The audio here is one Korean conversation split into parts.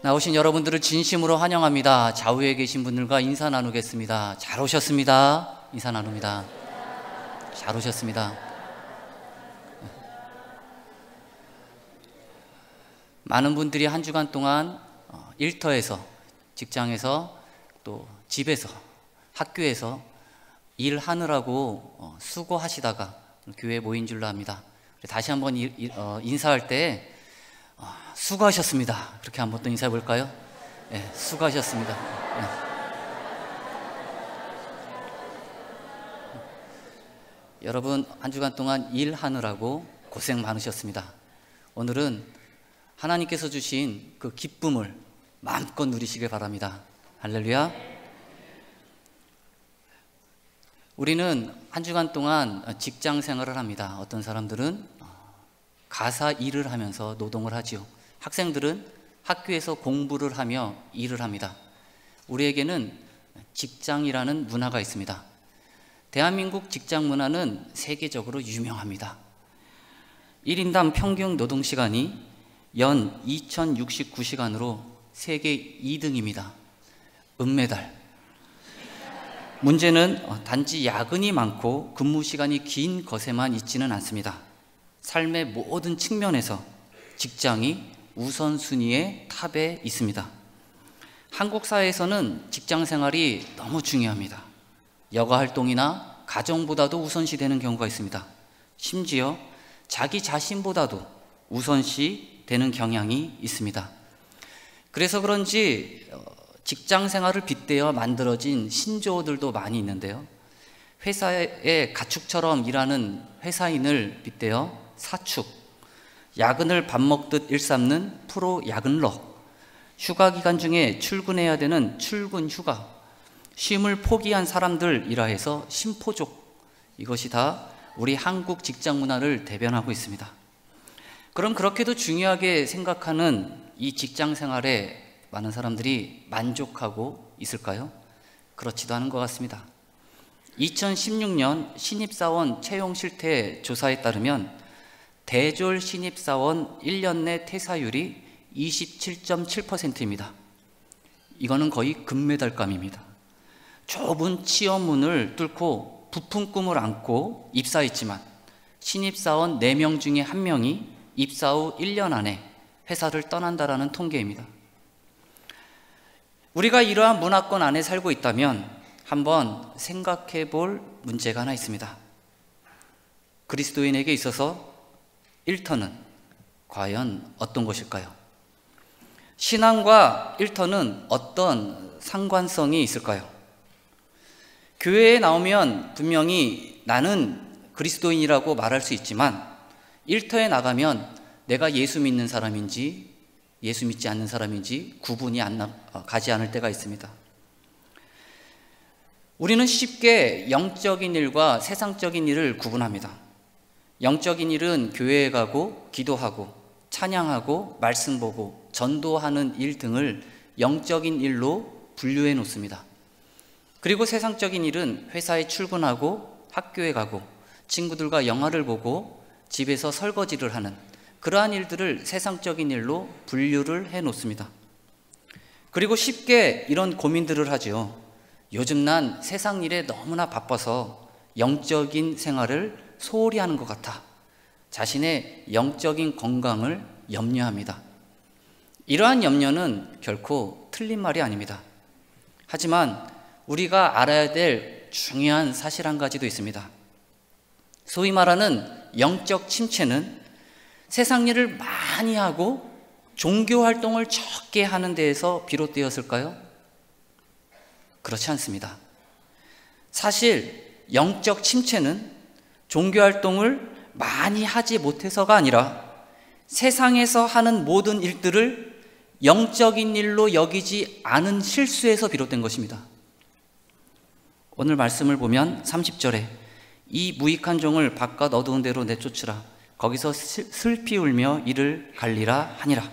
나오신 여러분들을 진심으로 환영합니다. 좌우에 계신 분들과 인사 나누겠습니다. 잘 오셨습니다. 인사 나눕니다. 잘 오셨습니다. 많은 분들이 한 주간 동안 일터에서, 직장에서, 또 집에서, 학교에서 일하느라고 수고하시다가 교회에 모인 줄로 압니다. 다시 한번 인사할 때 수고하셨습니다. 그렇게 한번 또 인사해 볼까요? 네, 수고하셨습니다. 네. 여러분 한 주간 동안 일하느라고 고생 많으셨습니다. 오늘은 하나님께서 주신 그 기쁨을 마음껏 누리시길 바랍니다. 할렐루야. 우리는 한 주간 동안 직장 생활을 합니다. 어떤 사람들은 가사 일을 하면서 노동을 하지요. 학생들은 학교에서 공부를 하며 일을 합니다. 우리에게는 직장이라는 문화가 있습니다. 대한민국 직장 문화는 세계적으로 유명합니다. 1인당 평균 노동시간이 연 2069시간으로 세계 2등입니다. 은메달. 문제는 단지 야근이 많고 근무 시간이 긴 것에만 있지는 않습니다. 삶의 모든 측면에서 직장이 우선순위의 탑에 있습니다. 한국 사회에서는 직장 생활이 너무 중요합니다. 여가 활동이나 가정보다도 우선시 되는 경우가 있습니다. 심지어 자기 자신보다도 우선시 되는 경향이 있습니다. 그래서 그런지 직장 생활을 빗대어 만들어진 신조어들도 많이 있는데요. 회사의 가축처럼 일하는 회사인을 빗대어 사축, 야근을 밥 먹듯 일삼는 프로 야근러, 휴가 기간 중에 출근해야 되는 출근 휴가, 쉼을 포기한 사람들이라 해서 심포족, 이것이 다 우리 한국 직장 문화를 대변하고 있습니다. 그럼 그렇게도 중요하게 생각하는 이 직장 생활에 많은 사람들이 만족하고 있을까요? 그렇지도 않은 것 같습니다. 2016년 신입사원 채용 실태 조사에 따르면 대졸 신입사원 1년 내 퇴사율이 27.7%입니다. 이거는 거의 금메달감입니다. 좁은 취업문을 뚫고 부푼 꿈을 안고 입사했지만 신입사원 4명 중에 1명이 입사 후 1년 안에 회사를 떠난다라는 통계입니다. 우리가 이러한 문화권 안에 살고 있다면 한번 생각해 볼 문제가 하나 있습니다. 그리스도인에게 있어서 일터는 과연 어떤 것일까요? 신앙과 일터는 어떤 상관성이 있을까요? 교회에 나오면 분명히 나는 그리스도인이라고 말할 수 있지만 일터에 나가면 내가 예수 믿는 사람인지 예수 믿지 않는 사람인지 구분이 가지 않을 때가 있습니다. 우리는 쉽게 영적인 일과 세상적인 일을 구분합니다. 영적인 일은 교회에 가고 기도하고 찬양하고 말씀 보고 전도하는 일 등을 영적인 일로 분류해 놓습니다. 그리고 세상적인 일은 회사에 출근하고 학교에 가고 친구들과 영화를 보고 집에서 설거지를 하는 그러한 일들을 세상적인 일로 분류를 해 놓습니다. 그리고 쉽게 이런 고민들을 하죠. 요즘 난 세상 일에 너무나 바빠서 영적인 생활을 소홀히 하는 것 같아. 자신의 영적인 건강을 염려합니다. 이러한 염려는 결코 틀린 말이 아닙니다. 하지만 우리가 알아야 될 중요한 사실 한 가지도 있습니다. 소위 말하는 영적 침체는 세상 일을 많이 하고 종교 활동을 적게 하는 데에서 비롯되었을까요? 그렇지 않습니다. 사실 영적 침체는 종교 활동을 많이 하지 못해서가 아니라 세상에서 하는 모든 일들을 영적인 일로 여기지 않은 실수에서 비롯된 것입니다. 오늘 말씀을 보면 30절에 이 무익한 종을 바깥 어두운 데로 내쫓으라. 거기서 슬피 울며 이를 갈리라 하니라.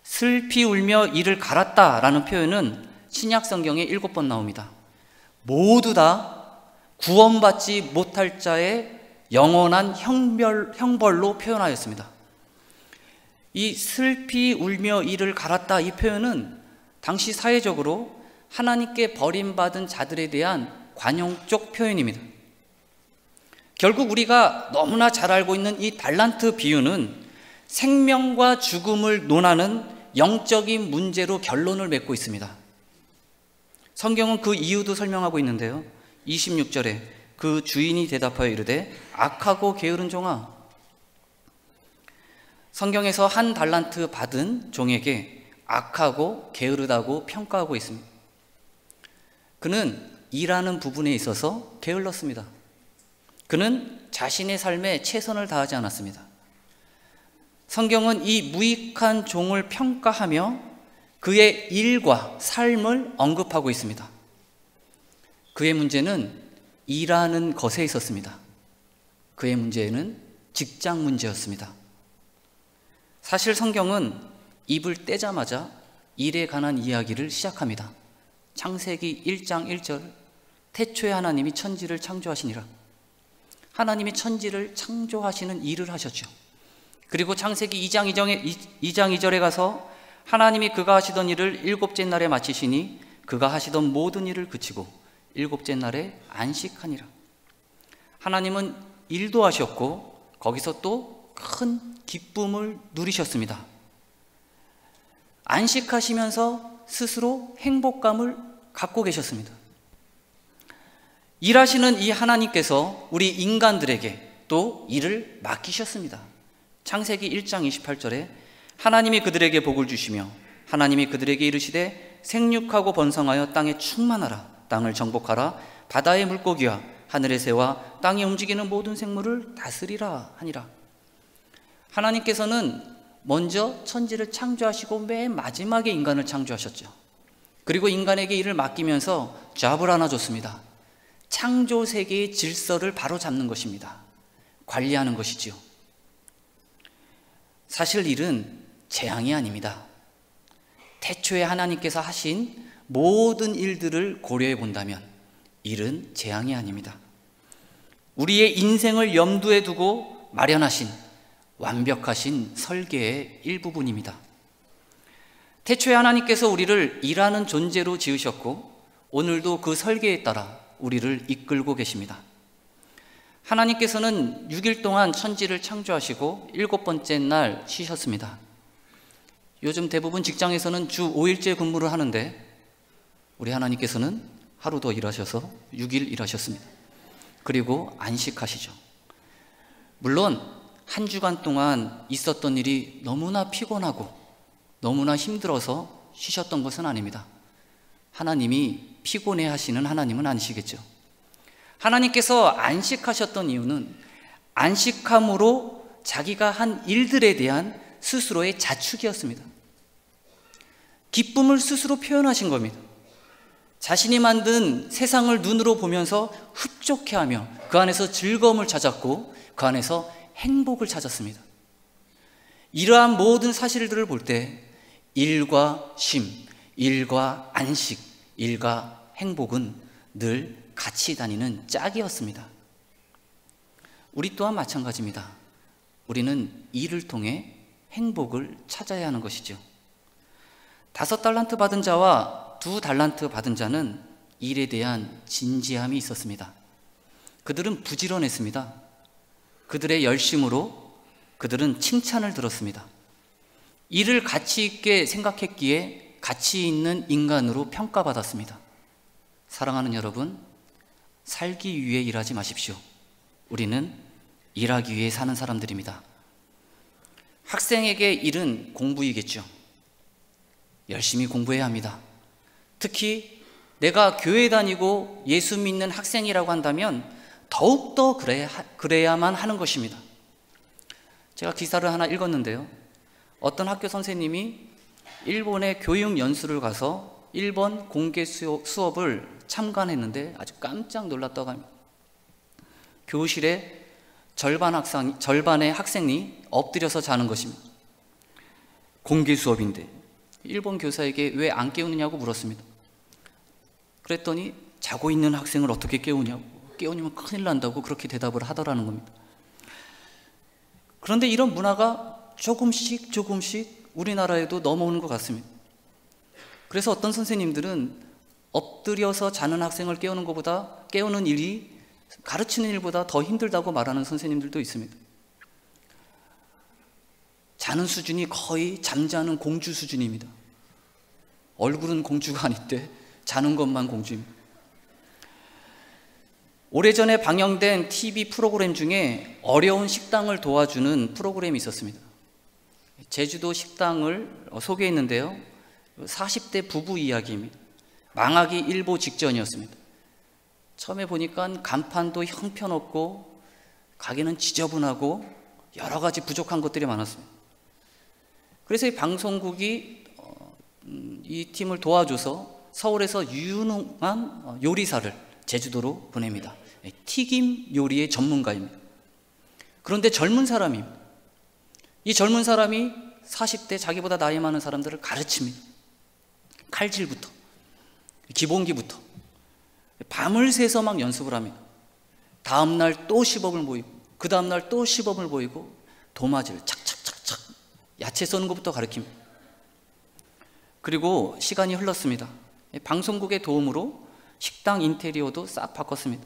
슬피 울며 이를 갈았다라는 표현은 신약 성경에 7번 나옵니다. 모두 다 구원받지 못할 자의 영원한 형벌로 표현하였습니다. 이 슬피 울며 이를 갈았다, 이 표현은 당시 사회적으로 하나님께 버림받은 자들에 대한 관용적 표현입니다. 결국 우리가 너무나 잘 알고 있는 이 달란트 비유는 생명과 죽음을 논하는 영적인 문제로 결론을 맺고 있습니다. 성경은 그 이유도 설명하고 있는데요, 26절에 그 주인이 대답하여 이르되 악하고 게으른 종아. 성경에서 한 달란트 받은 종에게 악하고 게으르다고 평가하고 있습니다. 그는 일하는 부분에 있어서 게을렀습니다. 그는 자신의 삶에 최선을 다하지 않았습니다. 성경은 이 무익한 종을 평가하며 그의 일과 삶을 언급하고 있습니다. 그의 문제는 일하는 것에 있었습니다. 그의 문제는 직장 문제였습니다. 사실 성경은 입을 떼자마자 일에 관한 이야기를 시작합니다. 창세기 1장 1절, 태초에 하나님이 천지를 창조하시니라. 하나님이 천지를 창조하시는 일을 하셨죠. 그리고 창세기 2장 2절에 가서 하나님이 그가 하시던 일을 일곱째 날에 마치시니 그가 하시던 모든 일을 그치고 일곱째 날에 안식하니라. 하나님은 일도 하셨고 거기서 또 큰 기쁨을 누리셨습니다. 안식하시면서 스스로 행복감을 갖고 계셨습니다. 일하시는 이 하나님께서 우리 인간들에게 또 일을 맡기셨습니다. 창세기 1장 28절에 하나님이 그들에게 복을 주시며 하나님이 그들에게 이르시되 생육하고 번성하여 땅에 충만하라. 땅을 정복하라. 바다의 물고기와 하늘의 새와 땅에 움직이는 모든 생물을 다스리라 하니라. 하나님께서는 먼저 천지를 창조하시고 맨 마지막에 인간을 창조하셨죠. 그리고 인간에게 일을 맡기면서 잡을 하나 줬습니다. 창조 세계의 질서를 바로잡는 것입니다. 관리하는 것이지요. 사실 일은 재앙이 아닙니다. 태초에 하나님께서 하신 모든 일들을 고려해 본다면 일은 재앙이 아닙니다. 우리의 인생을 염두에 두고 마련하신 완벽하신 설계의 일부분입니다. 태초에 하나님께서 우리를 일하는 존재로 지으셨고 오늘도 그 설계에 따라 우리를 이끌고 계십니다. 하나님께서는 6일 동안 천지를 창조하시고 7번째 날 쉬셨습니다. 요즘 대부분 직장에서는 주 5일째 근무를 하는데 우리 하나님께서는 하루 더 일하셔서 6일 일하셨습니다. 그리고 안식하시죠. 물론 한 주간 동안 있었던 일이 너무나 피곤하고 너무나 힘들어서 쉬셨던 것은 아닙니다. 하나님이 피곤해 하시는 하나님은 아니시겠죠. 하나님께서 안식하셨던 이유는 안식함으로 자기가 한 일들에 대한 스스로의 자축이었습니다. 기쁨을 스스로 표현하신 겁니다. 자신이 만든 세상을 눈으로 보면서 흡족해하며 그 안에서 즐거움을 찾았고 그 안에서 행복을 찾았습니다. 이러한 모든 사실들을 볼 때 일과 쉼, 일과 안식, 일과 행복은 늘 같이 다니는 짝이었습니다. 우리 또한 마찬가지입니다. 우리는 일을 통해 행복을 찾아야 하는 것이죠. 5달란트 받은 자와 2달란트 받은 자는 일에 대한 진지함이 있었습니다. 그들은 부지런했습니다. 그들의 열심으로 그들은 칭찬을 들었습니다. 일을 가치 있게 생각했기에 가치 있는 인간으로 평가받았습니다. 사랑하는 여러분, 살기 위해 일하지 마십시오. 우리는 일하기 위해 사는 사람들입니다. 학생에게 일은 공부이겠죠. 열심히 공부해야 합니다. 특히 내가 교회 다니고 예수 믿는 학생이라고 한다면 더욱더 그래야만 하는 것입니다. 제가 기사를 하나 읽었는데요, 어떤 학교 선생님이 일본에 교육 연수를 가서 일본 공개 수업을 참관했는데 아주 깜짝 놀랐다고 합니다. 교실에 절반의 학생이 엎드려서 자는 것입니다. 공개 수업인데 일본 교사에게 왜 안 깨우느냐고 물었습니다. 그랬더니 자고 있는 학생을 어떻게 깨우냐고, 깨우면 큰일 난다고 그렇게 대답을 하더라는 겁니다. 그런데 이런 문화가 조금씩 조금씩 우리나라에도 넘어오는 것 같습니다. 그래서 어떤 선생님들은 엎드려서 자는 학생을 깨우는 일이 가르치는 일보다 더 힘들다고 말하는 선생님들도 있습니다. 자는 수준이 거의 잠자는 공주 수준입니다. 얼굴은 공주가 아닌데 자는 것만 공주입니다. 오래전에 방영된 TV 프로그램 중에 어려운 식당을 도와주는 프로그램이 있었습니다. 제주도 식당을 소개했는데요, 40대 부부 이야기입니다. 망하기 일보 직전이었습니다. 처음에 보니까 간판도 형편없고 가게는 지저분하고 여러 가지 부족한 것들이 많았습니다. 그래서 이 방송국이 이 팀을 도와줘서 서울에서 유능한 요리사를 제주도로 보냅니다. 튀김 요리의 전문가입니다. 그런데 젊은 사람입니다. 이 젊은 사람이 40대 자기보다 나이 많은 사람들을 가르칩니다. 칼질부터, 기본기부터. 밤을 새서 막 연습을 합니다. 다음날 또 시범을 보이고, 그 다음날 또 시범을 보이고, 도마질 착착착착 야채 써는 것부터 가르칩니다. 그리고 시간이 흘렀습니다. 방송국의 도움으로 식당 인테리어도 싹 바꿨습니다.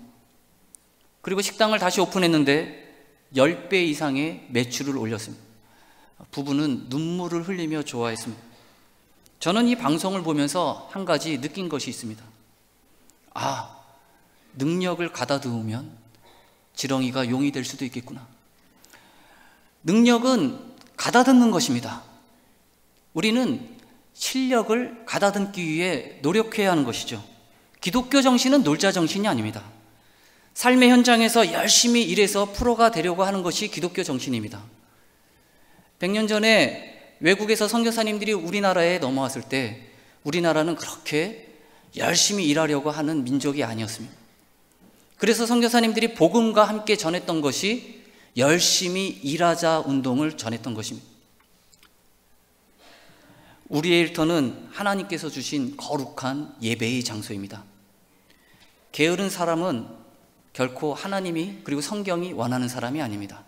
그리고 식당을 다시 오픈했는데 10배 이상의 매출을 올렸습니다. 부부는 눈물을 흘리며 좋아했습니다. 저는 이 방송을 보면서 한 가지 느낀 것이 있습니다. 아, 능력을 가다듬으면 지렁이가 용이 될 수도 있겠구나. 능력은 가다듬는 것입니다. 우리는 실력을 가다듬기 위해 노력해야 하는 것이죠. 기독교 정신은 놀자 정신이 아닙니다. 삶의 현장에서 열심히 일해서 프로가 되려고 하는 것이 기독교 정신입니다. 100년 전에 외국에서 선교사님들이 우리나라에 넘어왔을 때 우리나라는 그렇게 열심히 일하려고 하는 민족이 아니었습니다. 그래서 선교사님들이 복음과 함께 전했던 것이 열심히 일하자 운동을 전했던 것입니다. 우리의 일터는 하나님께서 주신 거룩한 예배의 장소입니다. 게으른 사람은 결코 하나님이 그리고 성경이 원하는 사람이 아닙니다.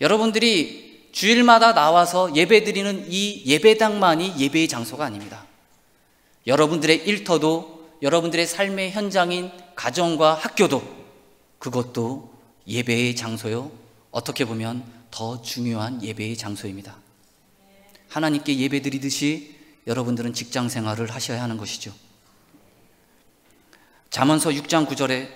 여러분들이 주일마다 나와서 예배드리는 이 예배당만이 예배의 장소가 아닙니다. 여러분들의 일터도, 여러분들의 삶의 현장인 가정과 학교도, 그것도 예배의 장소요, 어떻게 보면 더 중요한 예배의 장소입니다. 하나님께 예배드리듯이 여러분들은 직장 생활을 하셔야 하는 것이죠. 잠언서 6장 9절에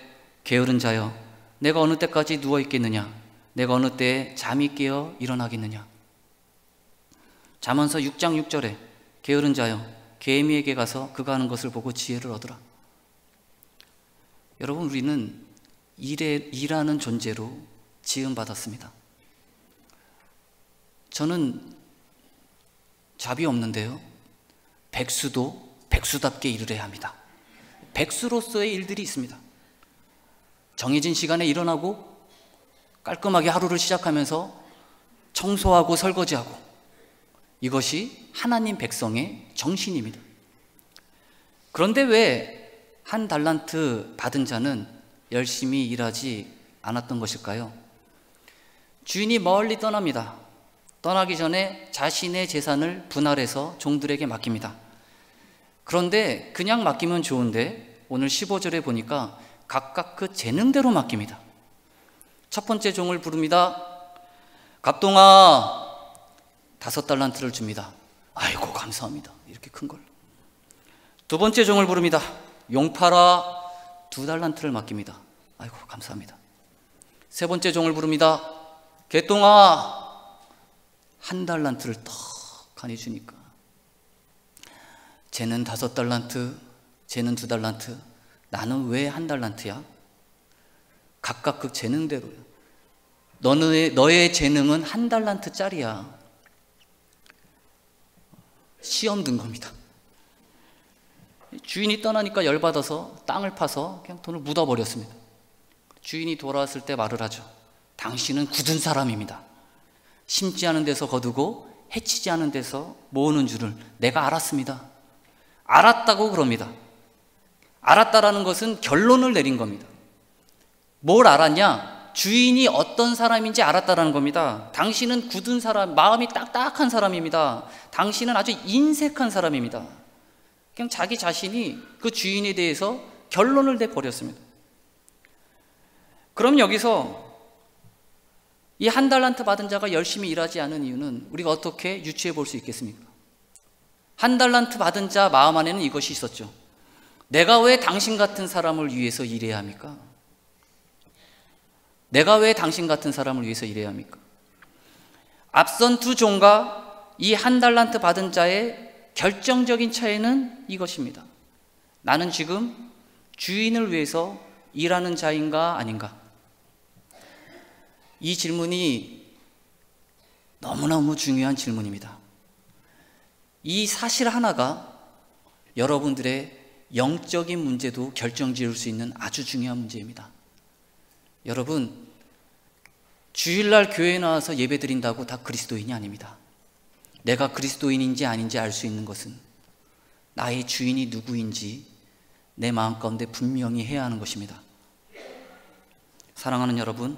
게으른 자여 내가 어느 때까지 누워 있겠느냐, 내가 어느 때에 잠이 깨어 일어나겠느냐. 잠언서 6장 6절에 게으른 자여 개미에게 가서 그가 하는 것을 보고 지혜를 얻으라. 여러분, 우리는 일하는 존재로 지음받았습니다. 저는 잡이 없는데요, 백수도 백수답게 일을 해야 합니다. 백수로서의 일들이 있습니다. 정해진 시간에 일어나고 깔끔하게 하루를 시작하면서 청소하고 설거지하고, 이것이 하나님 백성의 정신입니다. 그런데 왜 한 달란트 받은 자는 열심히 일하지 않았던 것일까요? 주인이 멀리 떠납니다. 떠나기 전에 자신의 재산을 분할해서 종들에게 맡깁니다. 그런데 그냥 맡기면 좋은데 오늘 15절에 보니까 각각 그 재능대로 맡깁니다. 첫 번째 종을 부릅니다. 갑동아, 5달란트를 줍니다. 아이고 감사합니다. 이렇게 큰 걸. 두 번째 종을 부릅니다. 용팔아, 2달란트를 맡깁니다. 아이고 감사합니다. 세 번째 종을 부릅니다. 개똥아, 1달란트를 턱하니 주니까, 쟤는 5달란트, 쟤는 2달란트, 나는 왜 1달란트야? 각각 그 재능대로요. 너의 재능은 1달란트짜리야. 시험 든 겁니다. 주인이 떠나니까 열받아서 땅을 파서 그냥 돈을 묻어버렸습니다. 주인이 돌아왔을 때 말을 하죠. 당신은 굳은 사람입니다. 심지 않은 데서 거두고 해치지 않은 데서 모으는 줄을 내가 알았습니다. 알았다고 그럽니다. 알았다라는 것은 결론을 내린 겁니다. 뭘 알았냐? 주인이 어떤 사람인지 알았다라는 겁니다. 당신은 굳은 사람, 마음이 딱딱한 사람입니다. 당신은 아주 인색한 사람입니다. 그냥 자기 자신이 그 주인에 대해서 결론을 내버렸습니다. 그럼 여기서 이 한 달란트 받은 자가 열심히 일하지 않은 이유는 우리가 어떻게 유추해 볼 수 있겠습니까? 한 달란트 받은 자 마음 안에는 이것이 있었죠. 내가 왜 당신 같은 사람을 위해서 일해야 합니까? 내가 왜 당신 같은 사람을 위해서 일해야 합니까? 앞선 두 종과 이 한 달란트 받은 자의 결정적인 차이는 이것입니다. 나는 지금 주인을 위해서 일하는 자인가 아닌가? 이 질문이 너무너무 중요한 질문입니다. 이 사실 하나가 여러분들의 영적인 문제도 결정지을 수 있는 아주 중요한 문제입니다. 여러분, 주일날 교회에 나와서 예배 드린다고 다 그리스도인이 아닙니다. 내가 그리스도인인지 아닌지 알 수 있는 것은 나의 주인이 누구인지 내 마음 가운데 분명히 해야 하는 것입니다. 사랑하는 여러분,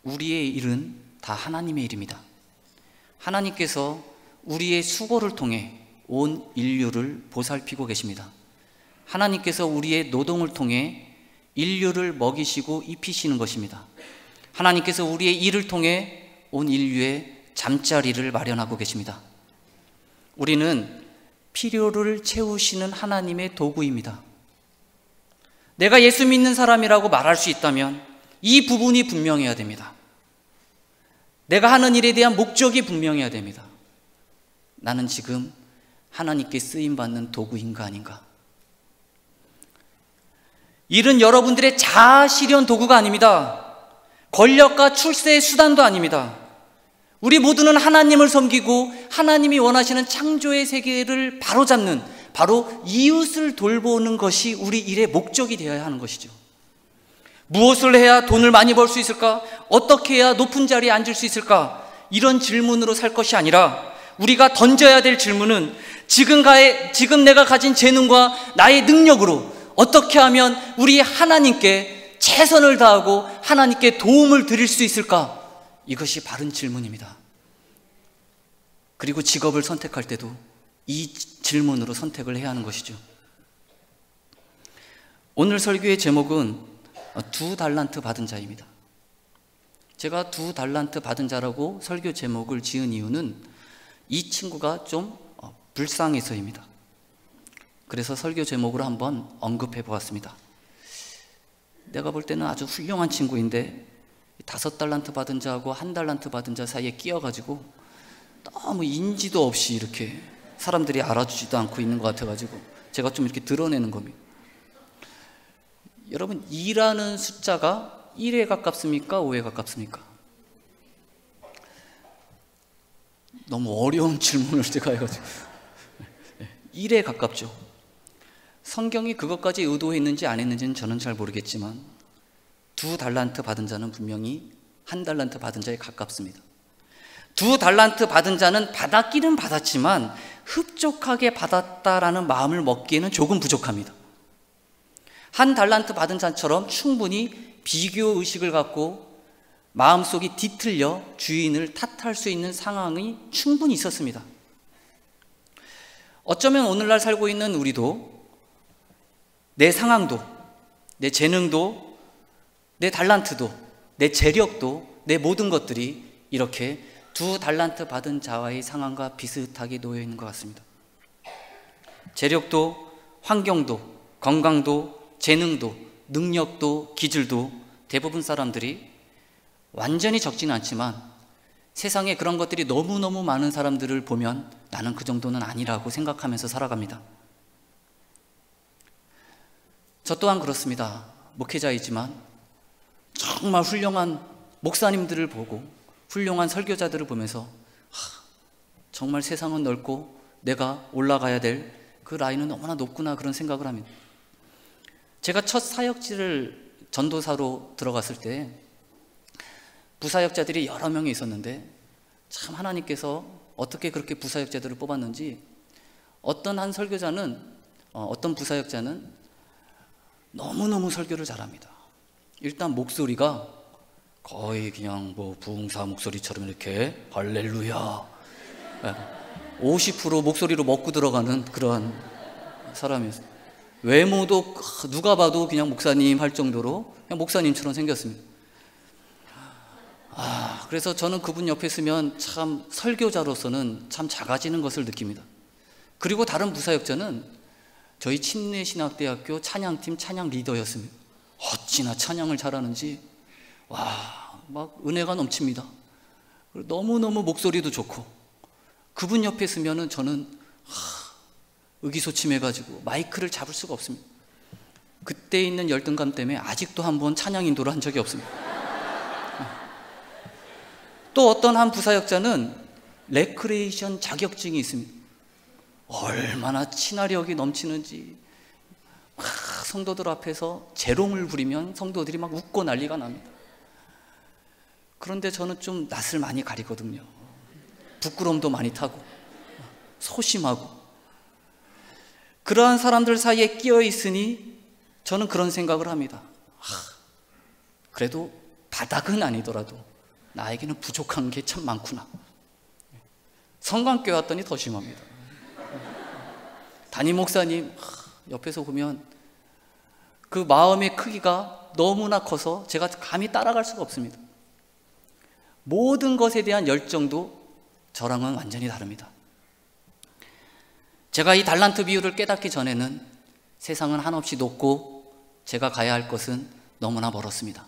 우리의 일은 다 하나님의 일입니다. 하나님께서 우리의 수고를 통해 온 인류를 보살피고 계십니다. 하나님께서 우리의 노동을 통해 인류를 먹이시고 입히시는 것입니다. 하나님께서 우리의 일을 통해 온 인류의 잠자리를 마련하고 계십니다. 우리는 필요를 채우시는 하나님의 도구입니다. 내가 예수 믿는 사람이라고 말할 수 있다면 이 부분이 분명해야 됩니다. 내가 하는 일에 대한 목적이 분명해야 됩니다. 나는 지금 하나님께 쓰임받는 도구인가 아닌가? 일은 여러분들의 자아 실현 도구가 아닙니다. 권력과 출세의 수단도 아닙니다. 우리 모두는 하나님을 섬기고 하나님이 원하시는 창조의 세계를 바로잡는, 바로 이웃을 돌보는 것이 우리 일의 목적이 되어야 하는 것이죠. 무엇을 해야 돈을 많이 벌 수 있을까? 어떻게 해야 높은 자리에 앉을 수 있을까? 이런 질문으로 살 것이 아니라 우리가 던져야 될 질문은 지금 내가 가진 재능과 나의 능력으로 어떻게 하면 우리 하나님께 최선을 다하고 하나님께 도움을 드릴 수 있을까? 이것이 바른 질문입니다. 그리고 직업을 선택할 때도 이 질문으로 선택을 해야 하는 것이죠. 오늘 설교의 제목은 두 달란트 받은 자입니다. 제가 두 달란트 받은 자라고 설교 제목을 지은 이유는 이 친구가 좀 불쌍해서입니다. 그래서 설교 제목으로 한번 언급해 보았습니다. 내가 볼 때는 아주 훌륭한 친구인데 5달란트 받은 자하고 1달란트 받은 자 사이에 끼어가지고 너무 인지도 없이 이렇게 사람들이 알아주지도 않고 있는 것 같아가지고 제가 좀 이렇게 드러내는 겁니다. 여러분, 2라는 숫자가 1에 가깝습니까? 5에 가깝습니까? 너무 어려운 질문을 제가 해가지고 1에 가깝죠. 성경이 그것까지 의도했는지 안 했는지는 저는 잘 모르겠지만 2달란트 받은 자는 분명히 1달란트 받은 자에 가깝습니다. 2달란트 받은 자는 받았기는 받았지만 흡족하게 받았다라는 마음을 먹기에는 조금 부족합니다. 1달란트 받은 자처럼 충분히 비교의식을 갖고 마음속이 뒤틀려 주인을 탓할 수 있는 상황이 충분히 있었습니다. 어쩌면 오늘날 살고 있는 우리도 내 상황도, 내 재능도, 내 달란트도, 내 재력도, 내 모든 것들이 이렇게 2달란트 받은 자와의 상황과 비슷하게 놓여 있는 것 같습니다. 재력도, 환경도, 건강도, 재능도, 능력도, 기질도 대부분 사람들이 완전히 적지는 않지만 세상에 그런 것들이 너무너무 많은 사람들을 보면 나는 그 정도는 아니라고 생각하면서 살아갑니다. 저 또한 그렇습니다. 목회자이지만 정말 훌륭한 목사님들을 보고 훌륭한 설교자들을 보면서 정말 세상은 넓고 내가 올라가야 될 그 라인은 너무나 높구나 그런 생각을 합니다. 제가 첫 사역지를 전도사로 들어갔을 때 부사역자들이 여러 명이 있었는데 참 하나님께서 어떻게 그렇게 부사역자들을 뽑았는지 어떤 한 설교자는 어떤 부사역자는 너무너무 설교를 잘합니다. 일단 목소리가 거의 그냥 뭐 부흥사 목소리처럼 이렇게 할렐루야 50% 목소리로 먹고 들어가는 그런 사람이었어요. 외모도 누가 봐도 그냥 목사님 할 정도로 그냥 목사님처럼 생겼습니다. 그래서 저는 그분 옆에 있으면 참 설교자로서는 참 작아지는 것을 느낍니다. 그리고 다른 부사역자는 저희 침례신학대학교 찬양팀 찬양 리더였습니다. 어찌나 찬양을 잘하는지 막 은혜가 넘칩니다. 너무너무 목소리도 좋고 그분 옆에 있으면 저는 의기소침해가지고 마이크를 잡을 수가 없습니다. 그때 있는 열등감 때문에 아직도 한번 찬양 인도를 한 적이 없습니다. 또 어떤 한 부사역자는 레크레이션 자격증이 있습니다. 얼마나 친화력이 넘치는지 막 성도들 앞에서 재롱을 부리면 성도들이 막 웃고 난리가 납니다. 그런데 저는 좀 낯을 많이 가리거든요. 부끄러움도 많이 타고 소심하고 그러한 사람들 사이에 끼어 있으니 저는 그런 생각을 합니다. 그래도 바닥은 아니더라도 나에게는 부족한 게 참 많구나. 성관교회 왔더니 더 심합니다. 담임 목사님 옆에서 보면 그 마음의 크기가 너무나 커서 제가 감히 따라갈 수가 없습니다. 모든 것에 대한 열정도 저랑은 완전히 다릅니다. 제가 이 달란트 비유를 깨닫기 전에는 세상은 한없이 높고 제가 가야 할 것은 너무나 멀었습니다.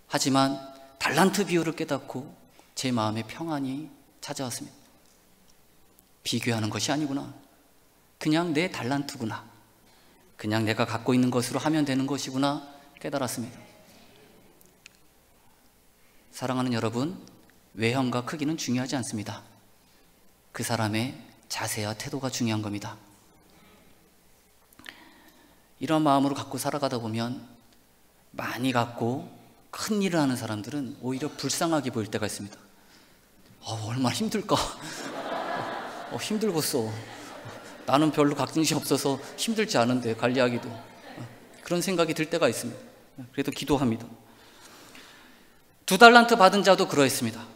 하지만 달란트 비유를 깨닫고 제 마음에 평안이 찾아왔습니다. 비교하는 것이 아니구나. 그냥 내 달란트구나. 그냥 내가 갖고 있는 것으로 하면 되는 것이구나 깨달았습니다. 사랑하는 여러분, 외형과 크기는 중요하지 않습니다. 그 사람의 자세와 태도가 중요한 겁니다. 이런 마음으로 갖고 살아가다 보면 많이 갖고 큰 일을 하는 사람들은 오히려 불쌍하게 보일 때가 있습니다. 얼마나 힘들까? 힘들겠어. 나는 별로 각진시 없어서 힘들지 않은데 관리하기도. 그런 생각이 들 때가 있습니다. 그래도 기도합니다. 2달란트 받은 자도 그러했습니다.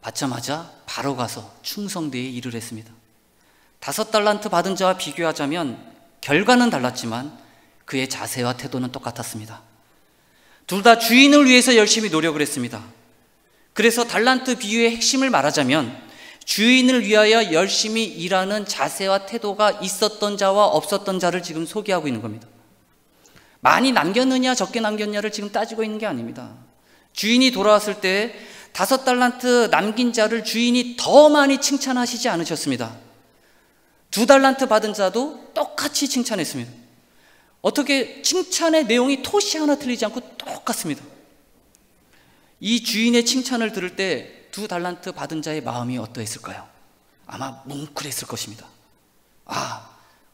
받자마자 바로 가서 충성되이 일을 했습니다. 5달란트 받은 자와 비교하자면 결과는 달랐지만 그의 자세와 태도는 똑같았습니다. 둘 다 주인을 위해서 열심히 노력을 했습니다. 그래서 달란트 비유의 핵심을 말하자면 주인을 위하여 열심히 일하는 자세와 태도가 있었던 자와 없었던 자를 지금 소개하고 있는 겁니다. 많이 남겼느냐 적게 남겼냐를 지금 따지고 있는 게 아닙니다. 주인이 돌아왔을 때 5달란트 남긴 자를 주인이 더 많이 칭찬하시지 않으셨습니다. 2달란트 받은 자도 똑같이 칭찬했습니다. 어떻게 칭찬의 내용이 토시 하나 틀리지 않고 똑같습니다. 이 주인의 칭찬을 들을 때 2달란트 받은 자의 마음이 어떠했을까요? 아마 뭉클했을 것입니다.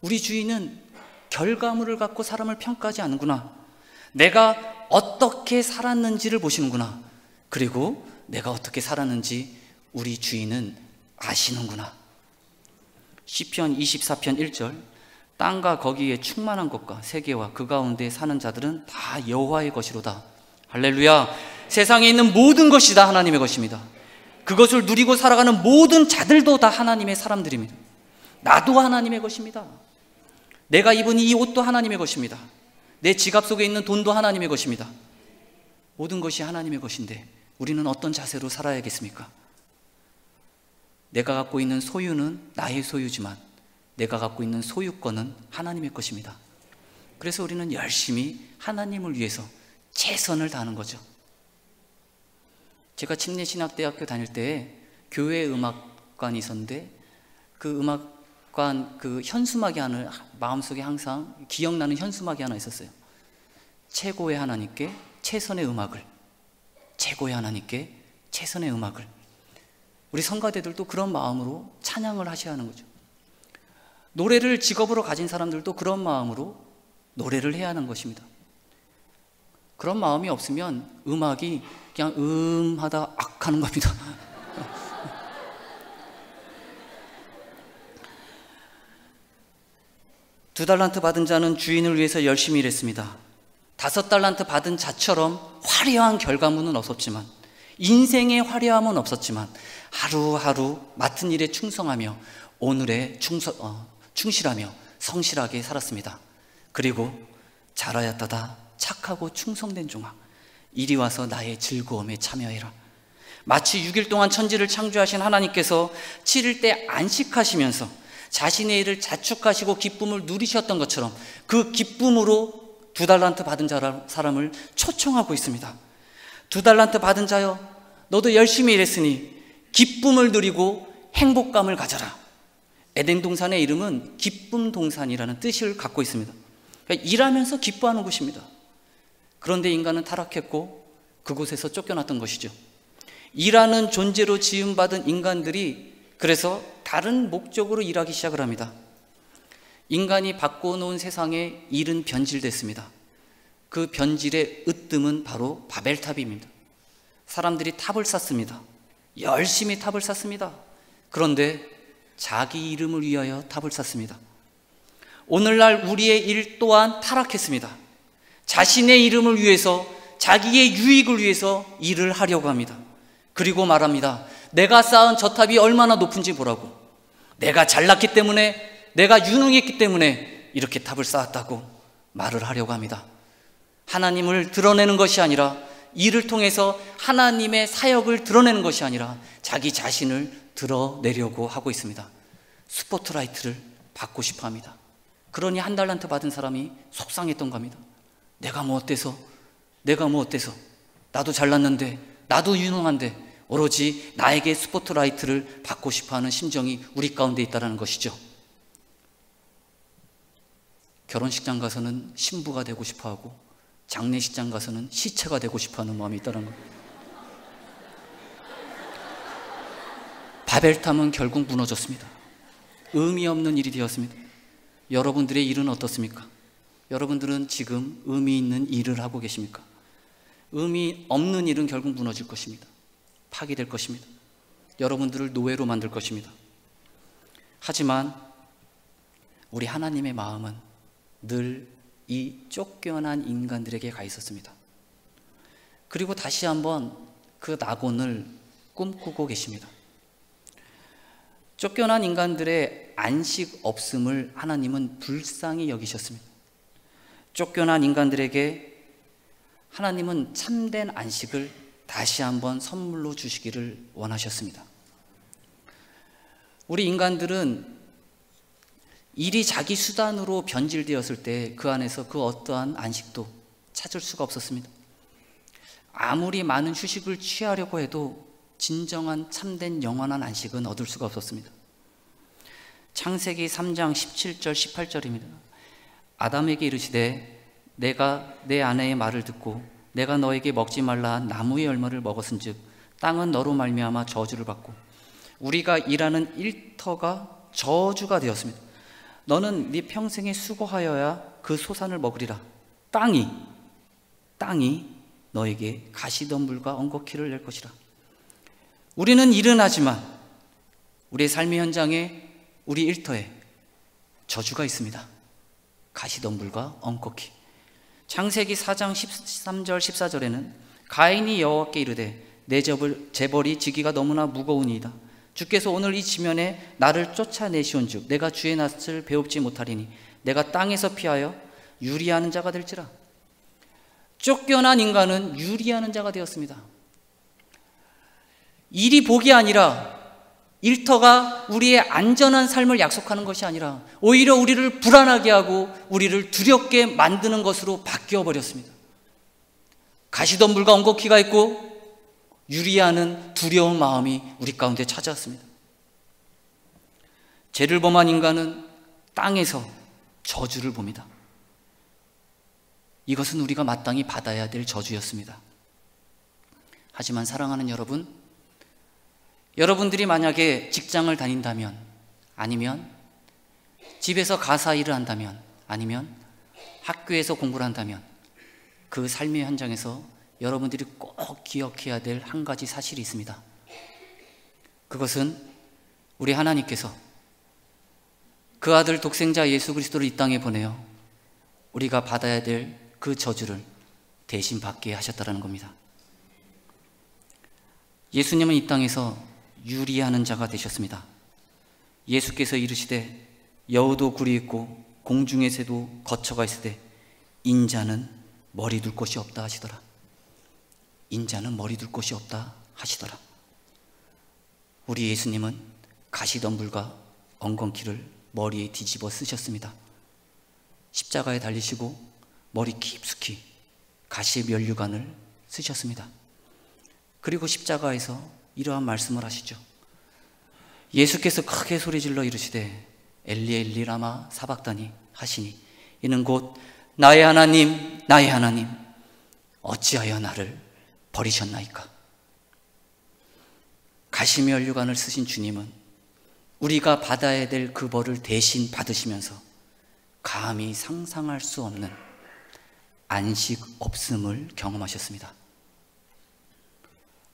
우리 주인은 결과물을 갖고 사람을 평가하지 않는구나. 내가 어떻게 살았는지를 보시는구나. 그리고 내가 어떻게 살았는지 우리 주인은 아시는구나. 시편 24편 1절 땅과 거기에 충만한 것과 세계와 그 가운데 사는 자들은 다 여호와의 것이로다. 할렐루야. 세상에 있는 모든 것이 다 하나님의 것입니다. 그것을 누리고 살아가는 모든 자들도 다 하나님의 사람들입니다. 나도 하나님의 것입니다. 내가 입은 이 옷도 하나님의 것입니다. 내 지갑 속에 있는 돈도 하나님의 것입니다. 모든 것이 하나님의 것인데 우리는 어떤 자세로 살아야겠습니까? 내가 갖고 있는 소유는 나의 소유지만 내가 갖고 있는 소유권은 하나님의 것입니다. 그래서 우리는 열심히 하나님을 위해서 최선을 다하는 거죠. 제가 침례신학대학교 다닐 때 교회 음악관이 있었는데 그 음악관 그 현수막이 하나 마음속에 항상 기억나는 현수막이 하나 있었어요. 최고의 하나님께 최선의 음악을, 최고의 하나님께 최선의 음악을. 우리 성가대들도 그런 마음으로 찬양을 하셔야 하는 거죠. 노래를 직업으로 가진 사람들도 그런 마음으로 노래를 해야 하는 것입니다. 그런 마음이 없으면 음악이 그냥 하다 하는 겁니다. 두 달란트 받은 자는 주인을 위해서 열심히 일했습니다. 5달란트 받은 자처럼 화려한 결과물은 없었지만, 인생의 화려함은 없었지만 하루하루 맡은 일에 충성하며 오늘에 충실하며 성실하게 살았습니다. 그리고 잘하였다다 착하고 충성된 종아, 이리 와서 나의 즐거움에 참여해라. 마치 6일 동안 천지를 창조하신 하나님께서 7일 때 안식하시면서 자신의 일을 자축하시고 기쁨을 누리셨던 것처럼 그 기쁨으로 2달란트 받은 사람을 초청하고 있습니다. 2달란트 받은 자여, 너도 열심히 일했으니 기쁨을 누리고 행복감을 가져라. 에덴 동산의 이름은 기쁨 동산이라는 뜻을 갖고 있습니다. 그러니까 일하면서 기뻐하는 곳입니다. 그런데 인간은 타락했고 그곳에서 쫓겨났던 것이죠. 일하는 존재로 지음받은 인간들이 그래서 다른 목적으로 일하기 시작을 합니다. 인간이 바꿔놓은 세상에 일은 변질됐습니다. 그 변질의 으뜸은 바로 바벨탑입니다. 사람들이 탑을 쌓습니다. 열심히 탑을 쌓습니다. 그런데 자기 이름을 위하여 탑을 쌓습니다. 오늘날 우리의 일 또한 타락했습니다. 자신의 이름을 위해서, 자기의 유익을 위해서 일을 하려고 합니다. 그리고 말합니다. 내가 쌓은 저 탑이 얼마나 높은지 보라고. 내가 잘났기 때문에, 내가 유능했기 때문에 이렇게 탑을 쌓았다고 말을 하려고 합니다. 하나님을 드러내는 것이 아니라, 일을 통해서 하나님의 사역을 드러내는 것이 아니라 자기 자신을 드러내려고 하고 있습니다. 스포트라이트를 받고 싶어 합니다. 그러니 1달란트 받은 사람이 속상했던 겁니다. 내가 뭐 어때서? 나도 잘났는데, 나도 유능한데 오로지 나에게 스포트라이트를 받고 싶어하는 심정이 우리 가운데 있다는 것이죠. 결혼식장 가서는 신부가 되고 싶어하고 장례식장 가서는 시체가 되고 싶어하는 마음이 있다는 것. 바벨탑은 결국 무너졌습니다. 의미 없는 일이 되었습니다. 여러분들의 일은 어떻습니까? 여러분들은 지금 의미 있는 일을 하고 계십니까? 의미 없는 일은 결국 무너질 것입니다. 파괴될 것입니다. 여러분들을 노예로 만들 것입니다. 하지만 우리 하나님의 마음은 늘 이 쫓겨난 인간들에게 가 있었습니다. 그리고 다시 한번 그 낙원을 꿈꾸고 계십니다. 쫓겨난 인간들의 안식 없음을 하나님은 불쌍히 여기셨습니다. 쫓겨난 인간들에게 하나님은 참된 안식을 다시 한번 선물로 주시기를 원하셨습니다. 우리 인간들은 일이 자기 수단으로 변질되었을 때 그 안에서 그 어떠한 안식도 찾을 수가 없었습니다. 아무리 많은 휴식을 취하려고 해도 진정한 참된 영원한 안식은 얻을 수가 없었습니다. 창세기 3장 17절 18절입니다. 아담에게 이르시되 내가 내 아내의 말을 듣고 내가 너에게 먹지 말라 한 나무의 열매를 먹었은즉 땅은 너로 말미암아 저주를 받고 우리가 일하는 일터가 저주가 되었습니다. 너는 네 평생에 수고하여야 그 소산을 먹으리라. 땅이 너에게 가시덤불과 엉겅퀴를 낼 것이라. 우리는 일은 하지만 우리의 삶의 현장에, 우리 일터에 저주가 있습니다. 가시덤불과 엉겅퀴. 창세기 4장 13절 14절에는 가인이 여호와께 이르되 내 재벌이 지기가 너무나 무거우니이다. 주께서 오늘 이 지면에 나를 쫓아내시온즉 내가 주의 낯을 배웁지 못하리니 내가 땅에서 피하여 유리하는 자가 될지라. 쫓겨난 인간은 유리하는 자가 되었습니다. 일이 복이 아니라, 일터가 우리의 안전한 삶을 약속하는 것이 아니라 오히려 우리를 불안하게 하고 우리를 두렵게 만드는 것으로 바뀌어 버렸습니다. 가시덤불과 엉겅퀴가 있고 유리하는 두려운 마음이 우리 가운데 찾아왔습니다. 죄를 범한 인간은 땅에서 저주를 봅니다. 이것은 우리가 마땅히 받아야 될 저주였습니다. 하지만 사랑하는 여러분, 여러분들이 만약에 직장을 다닌다면, 아니면 집에서 가사 일을 한다면, 아니면 학교에서 공부를 한다면 그 삶의 현장에서 여러분들이 꼭 기억해야 될 한 가지 사실이 있습니다. 그것은 우리 하나님께서 그 아들 독생자 예수 그리스도를 이 땅에 보내어 우리가 받아야 될 그 저주를 대신 받게 하셨다는 겁니다. 예수님은 이 땅에서 유리하는 자가 되셨습니다. 예수께서 이르시되 여우도 굴이 있고 공중의 새도 거처가 있으되 인자는 머리 둘 곳이 없다 하시더라. 인자는 머리 둘 곳이 없다 하시더라. 우리 예수님은 가시덤불과 엉겅퀴를 머리에 뒤집어 쓰셨습니다. 십자가에 달리시고 머리 깊숙이 가시 면류관을 쓰셨습니다. 그리고 십자가에서 이러한 말씀을 하시죠. 예수께서 크게 소리질러 이르시되 엘리 엘리 라마 사박다니 하시니 이는 곧 나의 하나님 나의 하나님 어찌하여 나를 버리셨나이까. 가시면류관을 쓰신 주님은 우리가 받아야 될 그 벌을 대신 받으시면서 감히 상상할 수 없는 안식 없음을 경험하셨습니다.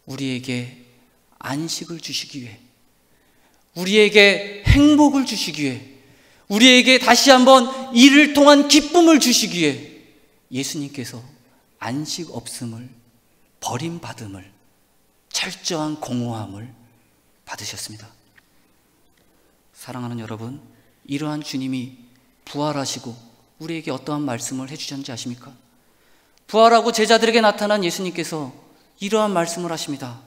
우리에게 안식을 주시기 위해, 우리에게 행복을 주시기 위해, 우리에게 다시 한번 이를 통한 기쁨을 주시기 위해 예수님께서 안식 없음을, 버림받음을, 철저한 공허함을 받으셨습니다. 사랑하는 여러분, 이러한 주님이 부활하시고 우리에게 어떠한 말씀을 해주셨는지 아십니까? 부활하고 제자들에게 나타난 예수님께서 이러한 말씀을 하십니다.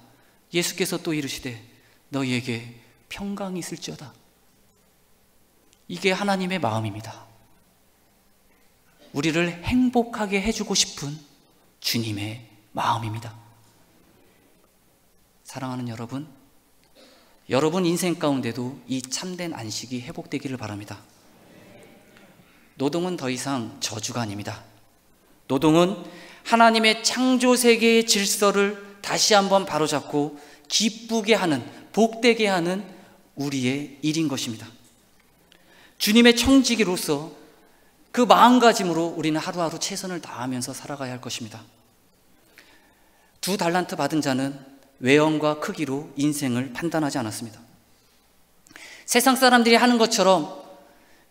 예수께서 또 이르시되 너희에게 평강이 있을지어다. 이게 하나님의 마음입니다. 우리를 행복하게 해주고 싶은 주님의 마음입니다. 사랑하는 여러분, 여러분 인생 가운데도 이 참된 안식이 회복되기를 바랍니다. 노동은 더 이상 저주가 아닙니다. 노동은 하나님의 창조 세계의 질서를 다시 한번 바로잡고 기쁘게 하는, 복되게 하는 우리의 일인 것입니다. 주님의 청지기로서 그 마음가짐으로 우리는 하루하루 최선을 다하면서 살아가야 할 것입니다. 2달란트 받은 자는 외형과 크기로 인생을 판단하지 않았습니다. 세상 사람들이 하는 것처럼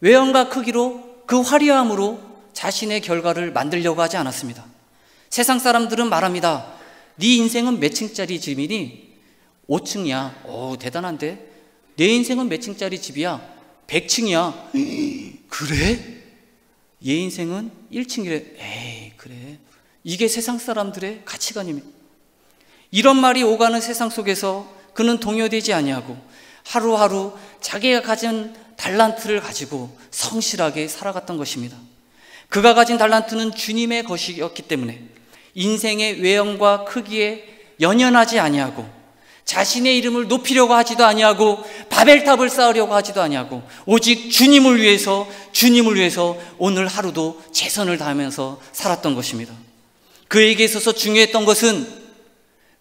외형과 크기로 그 화려함으로 자신의 결과를 만들려고 하지 않았습니다. 세상 사람들은 말합니다. 네 인생은 몇 층짜리 집이니? 5층이야. 오, 대단한데? 내 인생은 몇 층짜리 집이야? 100층이야. 그래? 얘 인생은 1층이래. 에이, 그래. 이게 세상 사람들의 가치관입니다. 이런 말이 오가는 세상 속에서 그는 동요되지 아니하고 하루하루 자기가 가진 달란트를 가지고 성실하게 살아갔던 것입니다. 그가 가진 달란트는 주님의 것이었기 때문에 인생의 외형과 크기에 연연하지 아니하고 자신의 이름을 높이려고 하지도 아니하고 바벨탑을 쌓으려고 하지도 아니하고 오직 주님을 위해서 오늘 하루도 최선을 다하면서 살았던 것입니다. 그에게 있어서 중요했던 것은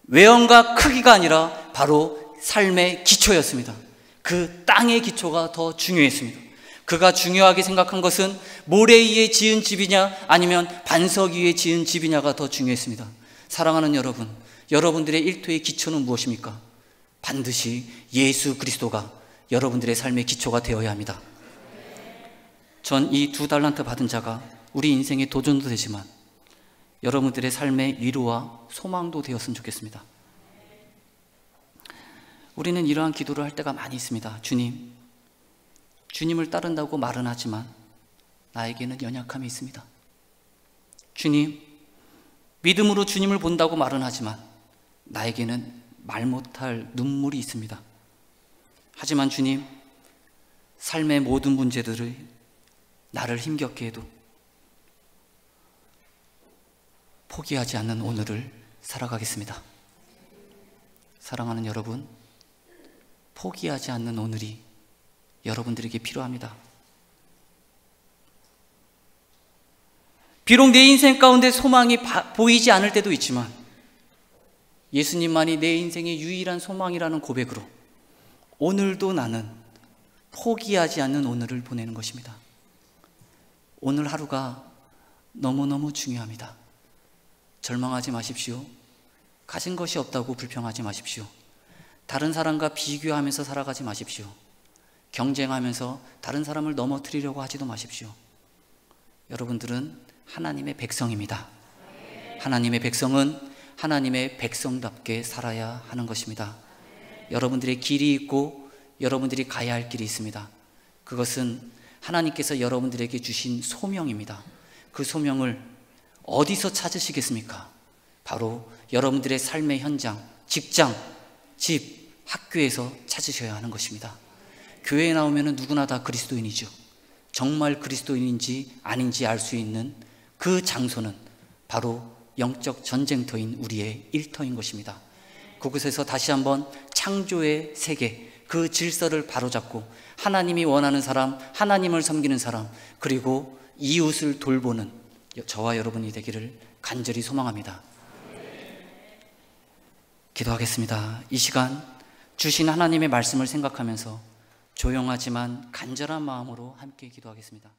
외형과 크기가 아니라 바로 삶의 기초였습니다. 그 땅의 기초가 더 중요했습니다. 그가 중요하게 생각한 것은 모래 위에 지은 집이냐 아니면 반석 위에 지은 집이냐가 더 중요했습니다. 사랑하는 여러분, 여러분들의 일터의 기초는 무엇입니까? 반드시 예수 그리스도가 여러분들의 삶의 기초가 되어야 합니다. 전 이 2달란트 받은 자가 우리 인생의 도전도 되지만 여러분들의 삶의 위로와 소망도 되었으면 좋겠습니다. 우리는 이러한 기도를 할 때가 많이 있습니다. 주님을 따른다고 말은 하지만 나에게는 연약함이 있습니다. 주님, 믿음으로 주님을 본다고 말은 하지만 나에게는 말 못할 눈물이 있습니다. 하지만 주님, 삶의 모든 문제들을 나를 힘겹게 해도 포기하지 않는 오늘을 살아가겠습니다. 사랑하는 여러분, 포기하지 않는 오늘이 여러분들에게 필요합니다. 비록 내 인생 가운데 소망이 보이지 않을 때도 있지만 예수님만이 내 인생의 유일한 소망이라는 고백으로 오늘도 나는 포기하지 않는 오늘을 보내는 것입니다. 오늘 하루가 너무너무 중요합니다. 절망하지 마십시오. 가진 것이 없다고 불평하지 마십시오. 다른 사람과 비교하면서 살아가지 마십시오. 경쟁하면서 다른 사람을 넘어뜨리려고 하지도 마십시오. 여러분들은 하나님의 백성입니다. 하나님의 백성은 하나님의 백성답게 살아야 하는 것입니다. 여러분들의 길이 있고 여러분들이 가야 할 길이 있습니다. 그것은 하나님께서 여러분들에게 주신 소명입니다. 그 소명을 어디서 찾으시겠습니까? 바로 여러분들의 삶의 현장, 직장, 집, 학교에서 찾으셔야 하는 것입니다. 교회에 나오면 누구나 다 그리스도인이죠. 정말 그리스도인인지 아닌지 알 수 있는 그 장소는 바로 영적 전쟁터인 우리의 일터인 것입니다. 그곳에서 다시 한번 창조의 세계, 그 질서를 바로잡고 하나님이 원하는 사람, 하나님을 섬기는 사람, 그리고 이웃을 돌보는 저와 여러분이 되기를 간절히 소망합니다. 기도하겠습니다. 이 시간 주신 하나님의 말씀을 생각하면서 조용하지만 간절한 마음으로 함께 기도하겠습니다.